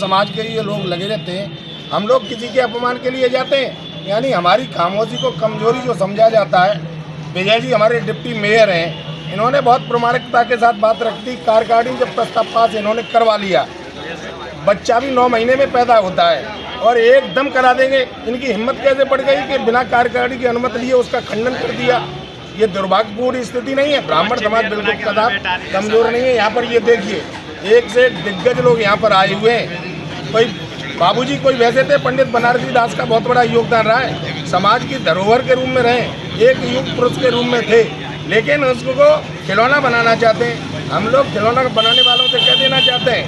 समाज के ये लोग लगे रहते हैं, हम लोग किसी के अपमान के लिए जाते हैं। यानी हमारी खामोशी को कमजोरी जो समझा जाता है। विजय जी हमारे डिप्टी मेयर हैं, इन्होंने बहुत प्रामाणिकता के साथ बात रखी थी। कार्यकारिणी जब प्रस्ताव पास इन्होंने करवा लिया, बच्चा भी 9 महीने में पैदा होता है और एकदम करा देंगे। इनकी हिम्मत कैसे बढ़ गई कि बिना कार्यकारिणी की अनुमति लिए उसका खंडन कर दिया। ये दुर्भाग्यपूर्ण स्थिति नहीं है। ब्राह्मण समाज बिल्कुल कदापि कमजोर नहीं है। यहाँ पर ये देखिए, एक से एक दिग्गज लोग यहाँ पर आए हुए हैं। कोई बाबूजी कोई वैसे थे, पंडित बनारसी दास का बहुत बड़ा योगदान रहा है। समाज की धरोहर के रूप में रहे, एक युग पुरुष के रूप में थे, लेकिन उसको खिलौना बनाना चाहते हैं। हम लोग खिलौना बनाने वालों से कह देना चाहते हैं,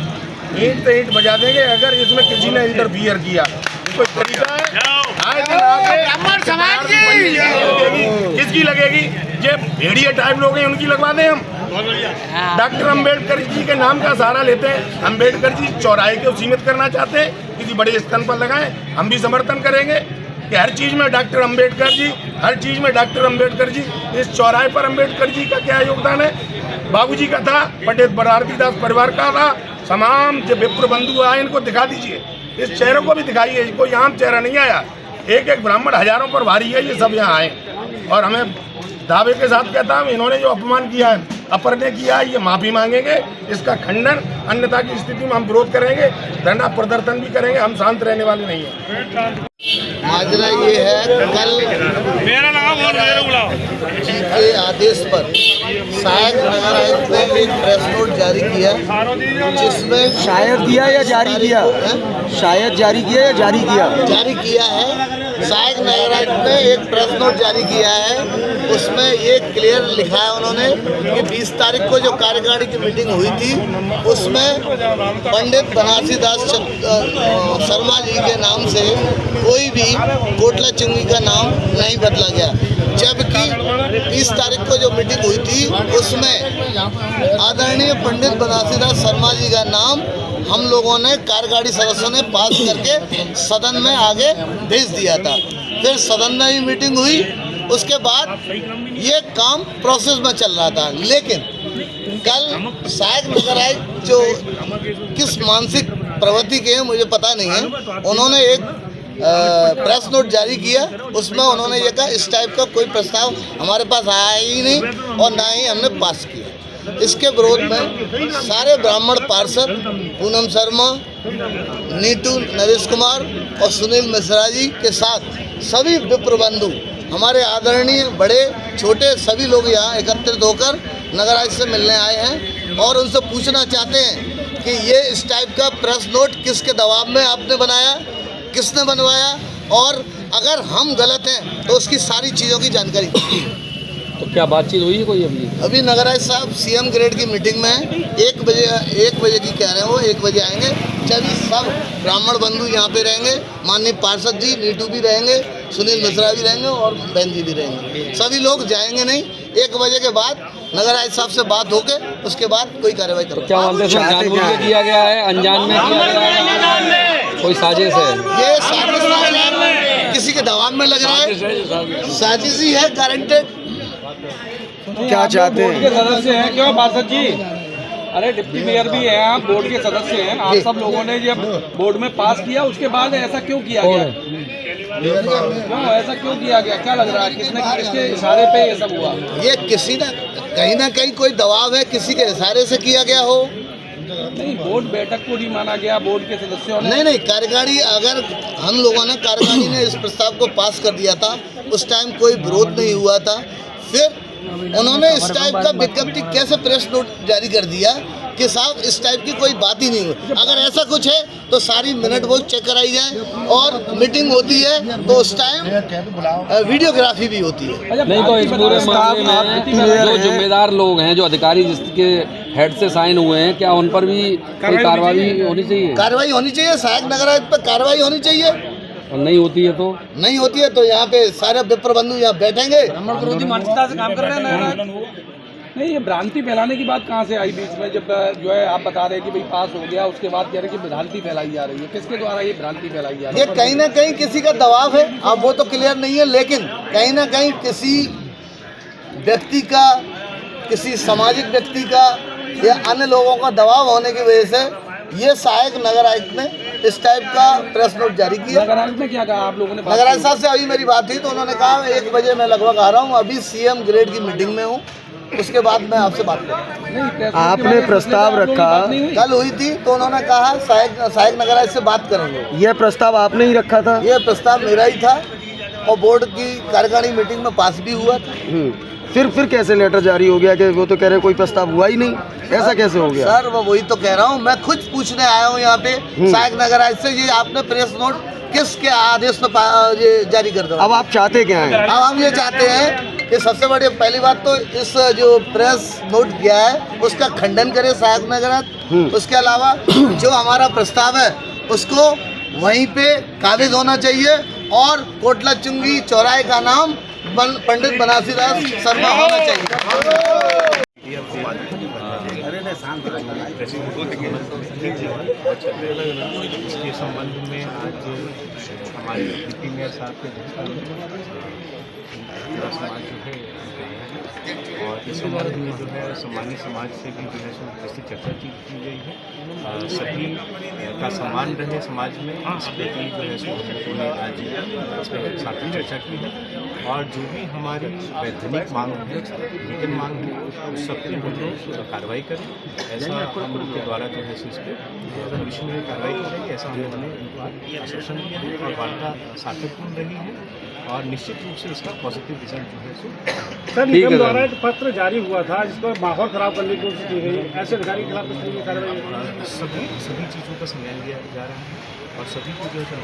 ईंट से ईंट बजा देंगे अगर इसमें किसी ने इंटरफियर किया। कोई तरीका है? किसकी लगेगी? ये भेड़िया टाइप लोग हैं, उनकी लगवा दें हम। डॉक्टर अंबेडकर जी के नाम का सहारा लेते हैं। अंबेडकर जी चौराहे को सीमित करना चाहते हैं, किसी बड़े स्थान पर लगाएं, हम भी समर्थन करेंगे कि हर चीज़ में डॉक्टर अंबेडकर जी, हर चीज़ में डॉक्टर अंबेडकर जी। इस चौराहे पर अंबेडकर जी का क्या योगदान है? बाबूजी का था, पंडित बनारसी दास परिवार का था। तमाम जो विप्र बंधु आए इनको दिखा दीजिए, इस चेहरों को भी दिखाइए। कोई आम चेहरा नहीं आया, एक एक ब्राह्मण हजारों पर भारी है। ये सब यहाँ आए और हमें दावे के साथ कहता हूँ, इन्होंने जो अपमान किया है, अपर ने किया है, ये माफ़ी मांगेंगे, इसका खंडन, अन्यथा की स्थिति में हम विरोध करेंगे, धरना प्रदर्शन भी करेंगे। हम शांत रहने वाले नहीं हैं। माजरा ये है, कल मेरा नाम जी के आदेश पर सहायक नगर आयुक्त ने एक प्रेस नोट जारी किया, जिसमें शायद दिया या जारी किया, शायद जारी किया या जारी किया, जारी किया है। सहायक नगर आयुक्त ने एक प्रेस नोट जारी किया है, उसमें ये क्लियर लिखा है उन्होंने कि 20 तारीख को जो कार्यकारिणी की मीटिंग हुई थी, उसमें पंडित बनारसी दास शर्मा जी के नाम से कोई भी कोटला चुंगी का नाम नहीं बदला गया। जबकि 20 तारीख को जो मीटिंग हुई थी, उसमें आदरणीय पंडित बनारसी दास शर्मा जी का नाम हम लोगों ने कार्यकारिणी सदस्यों ने पास करके सदन में आगे भेज दिया था। फिर सदन में भी मीटिंग हुई, उसके बाद ये काम प्रोसेस में चल रहा था। लेकिन कल सहायक नगर आयुक्त जो किस मानसिक प्रवृत्ति के हैं मुझे पता नहीं है, उन्होंने एक प्रेस नोट जारी किया। उसमें उन्होंने ये कहा इस टाइप का कोई प्रस्ताव हमारे पास आया ही नहीं और ना ही हमने पास किया। इसके विरोध में सारे ब्राह्मण पार्षद पूनम शर्मा, नीतू नरेश कुमार और सुनील मिश्रा जी के साथ सभी विप्र बंधु, हमारे आदरणीय बड़े छोटे सभी लोग यहाँ एकत्रित होकर नगर आयुक्त से मिलने आए हैं और उनसे पूछना चाहते हैं कि ये इस टाइप का प्रेस नोट किसके दबाव में आपने बनाया, किसने बनवाया, और अगर हम गलत हैं तो उसकी सारी चीज़ों की जानकारी। तो क्या बातचीत हुई है कोई अभी नगर आयुक्त साहब सीएम ग्रेड की मीटिंग में 1 बजे की कह रहे हैं, वो 1 बजे आएंगे। सभी सब ब्राह्मण बंधु यहाँ पे रहेंगे, माननीय पार्षद जी, नीटू भी रहेंगे, सुनील मिश्रा भी रहेंगे और बहन जी भी रहेंगे। सभी लोग जाएंगे नहीं। 1 बजे के बाद नगर आयुक्त साहब से बात होके उसके बाद कोई कार्रवाई करो। क्या जानबूझ के किया गया है, अनजान में किया गया है, कोई साजिश है? ये साजिश किसी के दबाव में लग रहा है, साजिश ही है, गारंटेड। क्या चाहते हैं? बोर्ड के सदस्य हैं क्यों पार्षद जी? अरे डिप्टी मेयर भी हैं, आप बोर्ड के सदस्य हैं। आप सब लोगों ने जब बोर्ड में पास किया उसके बाद ऐसा क्यों किया गया? क्यों ऐसा क्यों किया गया? क्या लग रहा है किसके इशारे पे ये सब हुआ? ये किसी ना कहीं कोई दबाव है, किसी के इशारे से किया गया हो। नहीं, बोर्ड बैठक को नहीं माना गया बोर्ड के सदस्यों ने? नहीं, कार्यकारिणी, अगर हम लोगों ने कार्यकारिणी ने इस प्रस्ताव को पास कर दिया था, उस टाइम कोई विरोध नहीं हुआ था। फिर उन्होंने इस टाइप का विज्ञप्ति कैसे प्रेस नोट जारी कर दिया कि साहब इस टाइप की कोई बात ही नहीं हुई। अगर ऐसा कुछ है तो सारी मिनट बुक चेक कराई जाए और मीटिंग होती है तो उस टाइम वीडियोग्राफी भी होती है। नहीं तो इस पूरे मामले में जो जिम्मेदार लोग हैं, जो अधिकारी जिसके हेड से साइन हुए हैं, क्या उन पर भी कोई कार्रवाई होनी चाहिए? कार्रवाई होनी चाहिए, सहायक नगर आयुक्त पर कार्रवाई होनी चाहिए। और नहीं होती है तो? नहीं होती है तो यहाँ पे सारे विप्र बंधु यहाँ बैठेंगे। विरोधी मानसिकता से काम कर रहे हैं। नहीं, ये भ्रांति फैलाने की बात कहाँ से आई बीच में? जब जो है आप बता रहे हैं कि भाई पास हो गया, उसके बाद कह रहे हैं कि भ्रांति फैलाई जा रही है। किसके द्वारा ये भ्रांति फैलाई जा रही है? ये कहीं ना कहीं किसी का दबाव है, अब वो तो क्लियर नहीं है, लेकिन कहीं ना कहीं किसी व्यक्ति का, किसी सामाजिक व्यक्ति का या अन्य लोगों का दबाव होने की वजह से ये सहायक नगर आयुक्त ने इस टाइप का प्रेस नोट जारी किया। नगर आयुक्त ने क्या कहा आप लोगों ने? नगर आयुक्त साहब से अभी मेरी बात हुई तो उन्होंने कहा 1 बजे मैं लगभग आ रहा हूँ, अभी सीएम ग्रेड की मीटिंग में हूँ, उसके बाद मैं आपसे बात करूँगा। आपने प्रस्ताव रखा, कल हुई थी तो उन्होंने कहा सहायक नगर आयुक्त से बात करेंगे। यह प्रस्ताव आपने ही रखा था? ये प्रस्ताव मेरा ही था और बोर्ड की कार्यकारिणी मीटिंग में पास भी हुआ था। फिर कैसे लेटर जारी हो गया कि वो तो कह रहे कोई प्रस्ताव हुआ ही नहीं, ऐसा कैसे हो गया? सर वो वही तो कह रहा हूँ, मैं खुद पूछने आया हूँ यहाँ पे सहायक नगर आयुक्त से, ये आपने प्रेस नोट किसके आदेश पर ये जारी कर दो। अब आप चाहते क्या हैं? अब हम ये चाहते हैं कि सबसे बड़ी पहली बात तो इस जो प्रेस नोट गया है उसका खंडन करे सहायक नगर आयुक्त। उसके अलावा जो हमारा प्रस्ताव है उसको वहीं पे काबिज होना चाहिए और कोटला चुंगी चौराहे का नाम पंडित बनारसीदास शर्मा होना चाहिए। इसके संबंध में आज हमारे डिप्टी मेयर साहब के अध्यक्षता में पूरा समाज जो है और इस संबंध में जो है सामान्य समाज से भी जो है विस्तृत चर्चा की गई है। सभी का सम्मान रहे समाज में, इस प्रति जो है सो हम लोगों ने आज इस पर सार्थक चर्चा की है और जो भी हमारी वैधानिक मांग है, लीगल मांग है, उस सब पे हम लोग कार्रवाई करें, ऐसा हम लोग के द्वारा जो है सो इस पर भविष्य में कार्रवाई करेंगे, ऐसा हम लोगों ने उनको आश्वासन दिया है और वार्ता सार्थकपूर्ण रही है और निश्चित रूप से इसका पॉजिटिव रिजल्ट जो है सो। सर निगम द्वारा एक पत्र जारी हुआ था जिसको माहौल खराब करने की कोशिश की गई, ऐसे अधिकारी के खिलाफ कार्रवाई? सभी चीज़ों का संज्ञान लिया जा रहा है और सभी को जो है